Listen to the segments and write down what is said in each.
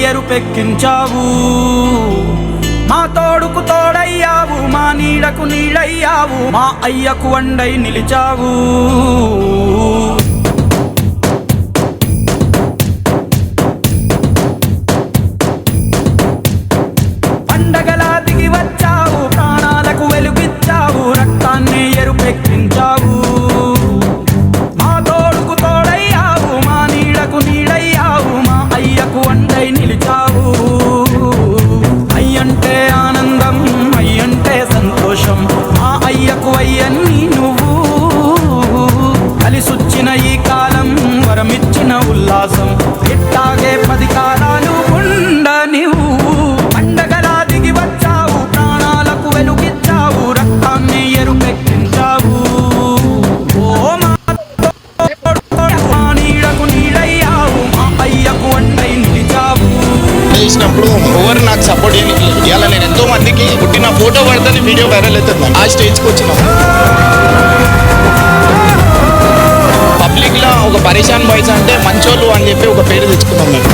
ఎరుపెక్కించావు. మా తోడుకు తోడయ్యావు, మా నీడకు నీడయ్యావు, మా అయ్యకు వండై నిలిచావు. పండగలా దిగి వచ్చావు, ప్రాణాలకు వెలుగిచ్చావు, రక్తాన్ని ఎరుపెక్కించావు. మా తోడుకు తోడయ్యావు, మా నీడకు నీడయ్యావు, మా అయ్యకు వండై నిలిచావు. అయ్యంటే ఆనందం, అయ్యంటే సంతోషం, మా అయ్యకు అయ్యన్ని నువ్వు. కలిసొచ్చిన ఈ కాలం వరమిచ్చిన ఉల్లాసం, ఇట్టాగే 10 కాలాలు ఉండనివ్వు. పండగలా దిగి వచ్చావు, ప్రాణాలకు వెలుగిచ్చావు, రక్తాన్ని ఎరుపెక్కించావు. ఓ మా నీడకు నీడయ్యావు, మా అయ్యకు వండై నిలిచావు. చేసినప్పుడు ఎవరు నాకు సపోర్ట్ చేయడానికి లేదు. ఇలా నేను ఎంతో మందికి పుట్టిన ఫోటో పడితే వీడియో వైరల్ అవుతుంది. ఆ స్టేజ్కి వచ్చినాం. పబ్లిక్ లా ఒక పరేషాన్ బాయ్స్ అంటే మంచోళ్ళు అని చెప్పి ఒక పేరు తెచ్చుకున్నాం మేము.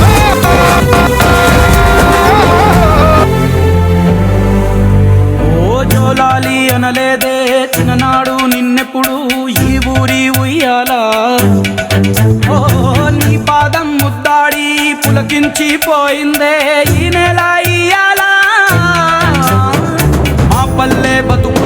ఓ జోలాలి అనలేదే చిన్ననాడు నిన్నెప్పుడు ఈ ఊరి ఉయ్యాలా. ఓ నీ పాదం ముద్దాడి పులకించి పోయిందే ఈ నెల ఇయ్యాలా. మా పల్లె బతుకు